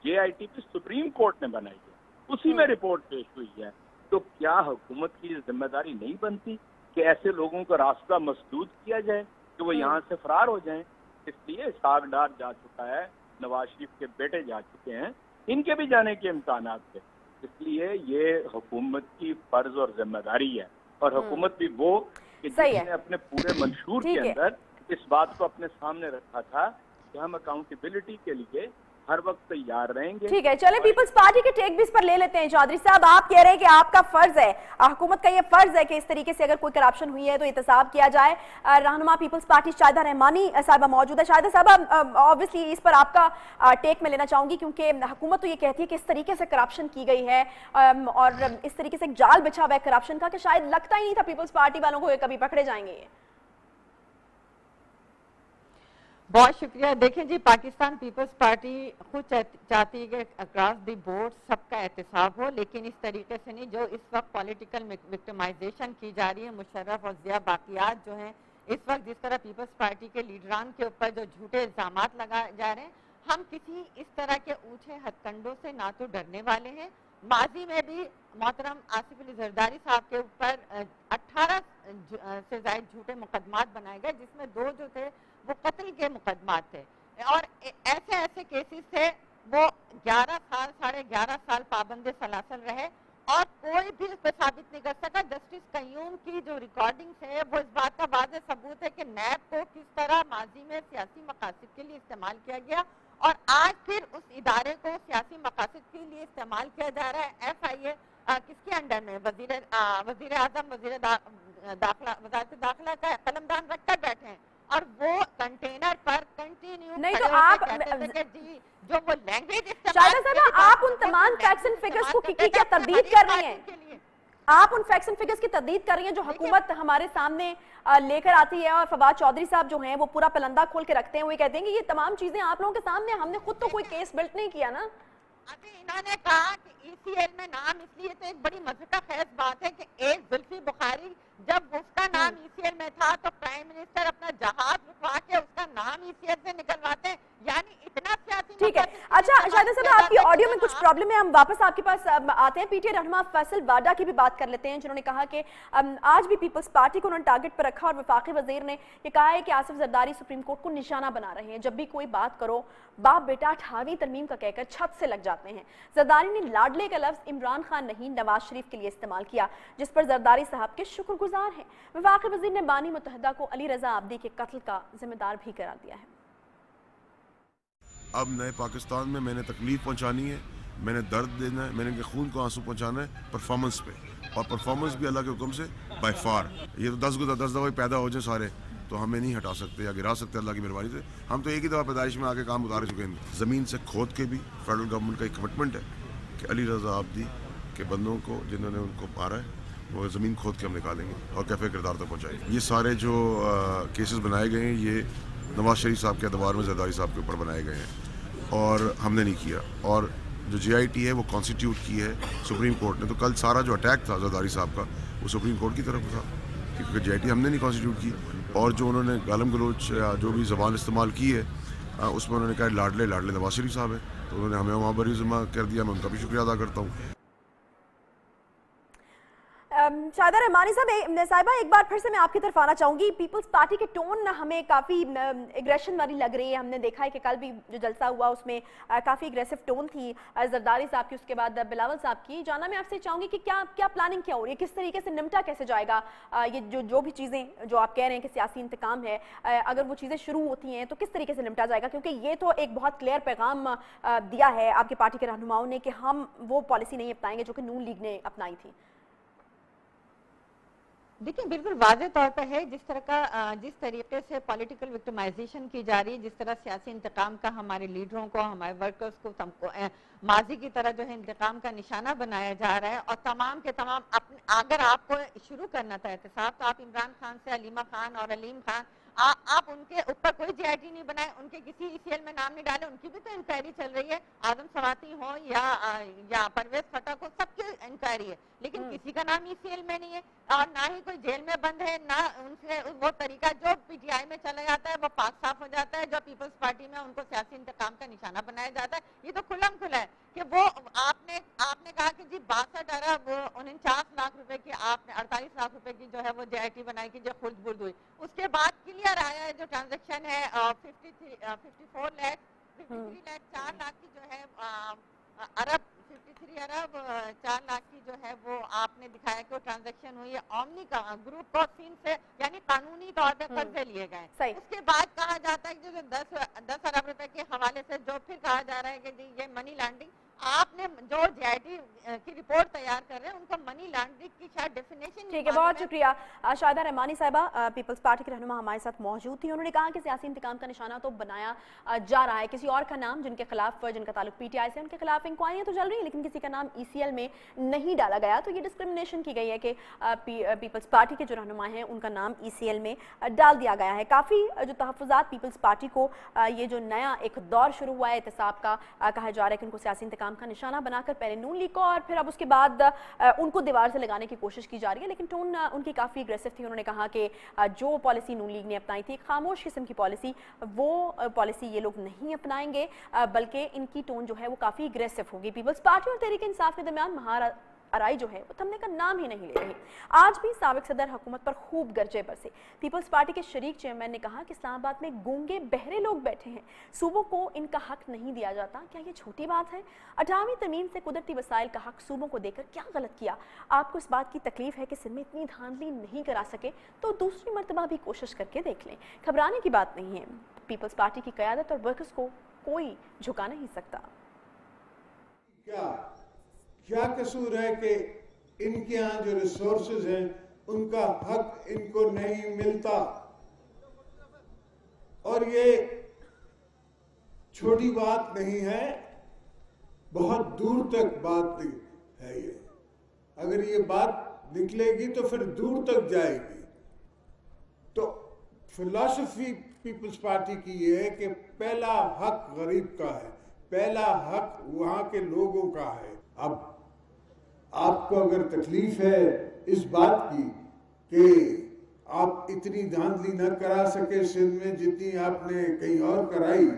JIT भी सुप्रीम कोर्ट ने बनाई है, उसी में रिपोर्ट पेश हुई है। तो क्या हुकूमत की जिम्मेदारी नहीं बनती कि ऐसे लोगों का रास्ता मसदूद किया जाए कि वो यहाँ से फरार हो जाएं? इसलिए सागडार जा चुका है, नवाज शरीफ के बेटे जा चुके हैं, इनके भी जाने के इम्कानात थे। इसलिए ये हुकूमत की फर्ज और जिम्मेदारी है, और हुकूमत भी वो کہ جس نے اپنے پورے منشور کے اندر اس بات کو اپنے سامنے رکھا تھا کہ ہم اکاؤنٹیبلٹی کے لیے ہر وقت تیار رہیں گے. ٹھیک ہے, چلیں پیپلز پارٹی کے ٹیک بھی اس پر لے لیتے ہیں. چودھری صاحب, آپ کہہ رہے ہیں کہ آپ کا فرض ہے, حکومت کا یہ فرض ہے کہ اس طریقے سے اگر کوئی کرپشن ہوئی ہے تو احتساب کیا جائے. رہنما پیپلز پارٹی شاہدہ رحمانی صاحبہ موجود ہے. شاہدہ صاحبہ, آبویسلی اس پر آپ کا ٹیک میں لینا چاہوں گی, کیونکہ حکومت تو یہ کہتی ہے کہ اس طریقے سے کرپشن کی گئی ہے اور اس طریقے سے ایک جال بچھا ہوا ہے کرپشن کا کہ شاید لگتا ہی نہیں تھا پیپلز پارٹی والوں کو کبھی پکڑے جائیں گے. بہت شکریہ. دیکھیں جی, پاکستان پیپلز پارٹی خود چاہتی ہے کہ اکراس دی بورڈ سب کا احتساب ہو, لیکن اس طریقے سے نہیں جو اس وقت پولیٹیکل وکٹمائزیشن کی جا رہی ہے. مشرف اور ضیاء باقیات جو ہیں اس وقت جس طرح پیپلز پارٹی کے لیڈران کے اوپر جو جھوٹے الزامات لگائے جا رہے ہیں, ہم کسی اس طرح کے اونچے ہتھ کنڈوں سے نہ تو ڈرنے والے ہیں. ماضی میں بھی محترم آصف علی زرداری صاحب کے اوپر 18 سے زائد جھوٹے مقدمات بنائے گئے, جس میں 2 جو تھے وہ قتل کے مقدمات تھے, اور ایسے کیسز تھے وہ 11 سال 11.5 سال پابند سلاسل رہے اور کوئی بھی اس پہ ثابت نہیں کر سکا. جسٹس قیوم کی جو ریکارڈنگز ہے وہ اس بات کا واضح ثبوت ہے کہ نیب کو کس طرح ماضی میں سیاسی مقاصد کے لیے استعمال کیا گیا, اور آج پھر اس ادارے کو سیاسی مقاصد کے لیے استعمال کیا جا رہا ہے. ایف آئی اے کس کے انڈر میں وزیر اعظم وزارت داخلہ کا قلمدان رکھ کر بیٹھے ہیں, اور وہ کنٹینر پر کنٹینیو نہیں تو آپ جو وہ لینگویج شاہدہ صاحبہ, آپ ان تمام فیکٹس اینڈ فگرز کو کیا تردید کر رہی ہیں, آپ ان فیکٹس اینڈ فگرز کی تردید کر رہی ہیں جو حکومت ہمارے سامنے لے کر آتی ہے, اور فواد چودھری صاحب جو ہیں وہ پورا پلندہ کھول کے رکھتے ہیں. وہ یہ کہتے ہیں کہ یہ تمام چیزیں آپ لوگوں کے سامنے, ہم نے خود تو کوئی کیس بلٹ نہیں کیا نا. انہوں نے کہا کہ ای سی ایل میں نام اس لیے, تو ایک بڑی مذہقہ خیز بات ہے کہ ایک زلفی بخاری جب اس کا نام ای سی ایل میں تھا تو پرائم منسٹر اپنا جہاز رکوا کے اس کا نام ای سی ایل سے نکلواتے ہیں, یعنی اتنا سیاسی. ٹھیک ہے, اچھا شاہدہ صاحب آپ کی آڈیو میں کچھ پرابلم ہے, ہم واپس آپ کے پاس آتے ہیں. پی ٹی آئی رہنما فیصل واڈا کی بھی بات کر لیتے ہیں, جنہوں نے کہا کہ آج بھی پیپلز پارٹی کو انہوں نے ٹارگٹ پر رکھا, اور وفاقی وزیر نے یہ کہا ہے کہ آصف زرداری سپریم کورٹ کو نشانہ بنا رہے ہیں. جب بھی کوئی بات کرو باپ بیٹا 18ویں ترمیم کا کہہ کر چھت سے لگ جاتے ہیں. زرداری نے لاڈلے کا لفظ عمران خان نہیں نواز شریف کے لیے استعمال کیا, جس پر زرداری صاحب کے شکر گزار ہیں. وفاقی وزیر نے بانی متحدہ کو علی رضا عابدی کے قتل کا ذمہ دار بھی قرار دیا ہے. اب نئے پاکستان میں نے تکلیف پہنچانی ہے, میں نے درد دینا ہے, میں نے خون کو آنسو پہنچانا ہے پرفارمنس پہ, اور پرفارمنس بھی اللہ کے حکم سے بائی فار. یہ تو 10 دفعہ پیدا ہو جائیں سارے تو ہمیں نہیں ہٹا سکتے یا گرا سکتے اللہ کی مہربانی سے. ہم تو ایک ہی دفعہ پیدائش میں آ کے کام اتار چکے ہیں. زمین سے کھود کے بھی فیڈرل گورنمنٹ کا ایک کمٹمنٹ ہے کہ علی رضا عابدی کے بندوں کو جنہوں نے ان کو مارا ہے وہ زمین کھود کے ہم نکالیں گے اور کیفے کردار تک پہنچائیں گے. یہ سارے جو کیسز بنائے گئے ہیں یہ نواز شریف صاحب کے اعتبار میں زرداری صاحب کے اوپر بنائے گئے ہیں اور ہم نے نہیں کیا. اور جو جے آئی ٹی ہے وہ کانسٹیٹیوٹ کی ہے سپریم کورٹ نے, تو کل سارا جو اٹیک تھا زرداری صاحب کا وہ سپریم کورٹ کی طرف تھا, کیونکہ جے آئی ٹی ہم نے نہیں کانسٹیٹیوٹ کی. اور جو انہوں نے گالم گلوچ یا جو بھی زبان استعمال کی ہے اس میں انہوں نے کہا لاڈلے نواز شریف صاحب ہیں, تو انہوں نے ہمیں وہاں بری ذمہ کر دیا. میں ان کا بھی شکریہ ادا کرتا ہوں. شاہدہ رحمانی صاحبہ, ایک بار پھر سے میں آپ کی طرف آنا چاہوں گی. پیپلز پارٹی کے ٹون ہمیں کافی ایگریشن والی لگ رہی ہے. ہم نے دیکھا ہے کہ کل بھی جو جلسہ ہوا اس میں کافی ایگریسو ٹون تھی زرداری صاحب کی, اس کے بعد بلاول صاحب کی. جانا میں آپ سے چاہوں گی کہ کیا پلاننگ کیا ہو رہی ہے, کس طریقے سے نمٹا کیسے جائے گا یہ جو بھی چیزیں جو آپ کہہ رہے ہیں کہ سیاسی انتقام ہے, اگر وہ چیزیں شروع ہوتی ہیں تو کس طریقے سے نمٹا جائے گا, کیونکہ یہ تو ایک بہت کلیئر پیغام دیا ہے آپ کی پارٹی کے رہنماؤں نے کہ ہم وہ پالیسی نہیں اپنائیں گے جو کہ نون لیگ نے اپنائی تھی. دیکھیں بالکل واضح طور پہ ہے جس طریقے سے پولیٹیکل وکٹمائزیشن کی جا رہی ہے, جس طرح سیاسی انتقام کا ہمارے لیڈروں کو, ہمارے ورکرز کو ماضی کی طرح جو ہے انتقام کا نشانہ بنایا جا رہا ہے. اور تمام کے تمام اگر آپ کو شروع کرنا تھا احتساب تو آپ عمران خان سے علیمہ خان اور علیم خان آپ ان کے اوپر کوئی جے آئی ٹی نہیں بنائے, ان کے کسی ای سی ایل میں نام نہیں ڈالے. ان کی بھی تو انکوائری چل رہی ہے, اعظم سواتی ہو یا پرویز خٹک ہو, سب کی انکوائری ہے, لیکن کسی کا نام ای سی ایل میں نہیں ہے, اور نہ ہی کوئی جیل میں بند ہے, نہ ان سے وہ طریقہ جو پی ٹی آئی میں چلا جاتا ہے وہ پاک صاف ہو جاتا ہے, جو پیپلز پارٹی میں ان کو سیاسی انتقام کا نشانہ بنایا جاتا ہے. یہ تو کھلم کھلا ہے کہ وہ آپ نے کہا کہ جی 62 ارب 49 لاکھ روپے کی آپ نے 48 لاکھ روپے کی جو ہے وہ جے آئی ٹی بنائی کی جو خرد برد ہوئی. اس کے بعد کلیئر آیا ہے جو ٹرانزیکشن ہے 54 لاکھ 4 لاکھ کی جو ہے ارب 3 ارب 4 لاکھ کی جو ہے وہ آپ نے دکھایا کہ وہ ٹرانزیکشن ہوئی ہے اومنی کا گروپ پروسین سے، یعنی قانونی طور پہ قرضے لیے گئے. اس کے بعد کہا جاتا ہے کہ جو 10 ارب روپے کے حوالے سے جو پھر کہا جا رہا ہے کہ جی یہ منی لانڈرنگ، آپ نے جو جی آئی ٹی کی رپورٹ تیار کر رہے ہیں ان کا منی لانڈرنگ کی شاید ڈیفینیشن. ٹھیک ہے، بہت شکریہ. شاہدہ رحمانی صاحبہ پیپلز پارٹی کے رہنما ہمارے ساتھ موجود تھی. انہوں نے کہا کہ سیاسی انتقام کا نشانہ تو بنایا جا رہا ہے. کسی اور کا نام جن کے خلاف، جن کا تعلق پی ٹی آئی سے، ان کے خلاف انکوائریاں تو چل رہی ہیں لیکن کسی کا نام ای سی ایل میں نہیں ڈالا گیا. تو یہ ڈسکرمنیشن کی گئی ہے کہ پیپلز پارٹی کے جو رہنما ہیں ان کا نام ای سی ایل میں ڈال دیا گیا ہے. کافی جو تحفظات پیپلز پارٹی کو یہ جو نیا ایک دور شروع ہوا ہے احتساب کا، کہا جا رہا ہے کہ ان کو سیاسی انتقام کا نشانہ بنا کر پہلے نون لیگ کو اور پھر اب اس کے بعد ان کو دیوار سے لگانے کی کوشش کی جا رہی ہے. لیکن ٹون ان کی کافی اگریسو تھی. انہوں نے کہا کہ جو پالیسی نون لیگ نے اپنائی تھی ایک خاموش قسم کی پالیسی، وہ پالیسی یہ لوگ نہیں اپنائیں گے بلکہ ان کی ٹون جو ہے وہ کافی اگریسو ہوگی. پیپلز پارٹی اور تحریک انصاف کے درمیان مہار ارائی جو ہے وہ تھمنے کا نام ہی نہیں لے رہی. آج بھی سابق صدر حکومت پر خوب گرجے برسے. پیپلز پارٹی کے شریک چیئرمین نے کہا کہ اسلام آباد میں گونگے بہرے لوگ بیٹھے ہیں، صوبوں کو ان کا حق نہیں دیا جاتا. کیا یہ چھوٹی بات ہے؟ 18ویں ترمیم سے قدرتی وسائل کا حق صوبوں کو دے کر کیا غلط کیا؟ آپ کو اس بات کی تکلیف ہے کہ سندھ میں اتنی دھاندلی نہیں کرا سکے تو دوسری مرتبہ بھی کوشش کر کے دیکھ لیں. گھبرانے کی بات نہیں ہے. پیپلز پارٹی کی قیادت اور ورکرز کو کوئی جھکا نہیں سکتا. کیا قصور ہے کہ ان کے ہاں جو ریسورسز ہیں ان کا حق ان کو نہیں ملتا؟ اور یہ چھوٹی بات نہیں ہے، بہت دور تک بات ہے. یہ اگر یہ بات نکلے گی تو پھر دور تک جائے گی. تو فلسفی پیپلز پارٹی کی یہ ہے کہ پہلا حق غریب کا ہے، پہلا حق وہاں کے لوگوں کا ہے. اب آپ کو اگر تکلیف ہے اس بات کی کہ آپ اتنی دھاندلی نہ کرا سکے سندھ میں جتنی آپ نے کہیں اور کرائی،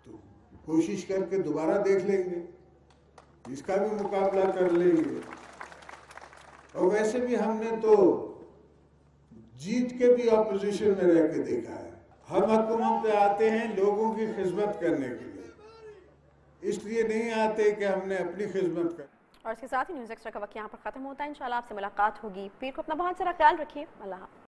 تو کوشش کر کے دوبارہ دیکھ لیں گے، اس کا بھی مقابلہ کر لیں گے. اور ویسے بھی ہم نے تو جیت کے بھی اپوزیشن میں رہ کے دیکھا ہے. ہم حکومت پہ آتے ہیں لوگوں کی خدمت کرنے کے لیے، اس لیے نہیں آتے کہ ہم نے اپنی خدمت کر. اور اس کے ساتھ ہی نیوز ایکسٹرا کا وقت یہاں پر ختم ہوتا ہے. انشاءاللہ آپ سے ملاقات ہوگی پیر کو. اپنا بہت سارا خیال رکھیے. اللہ حافظ.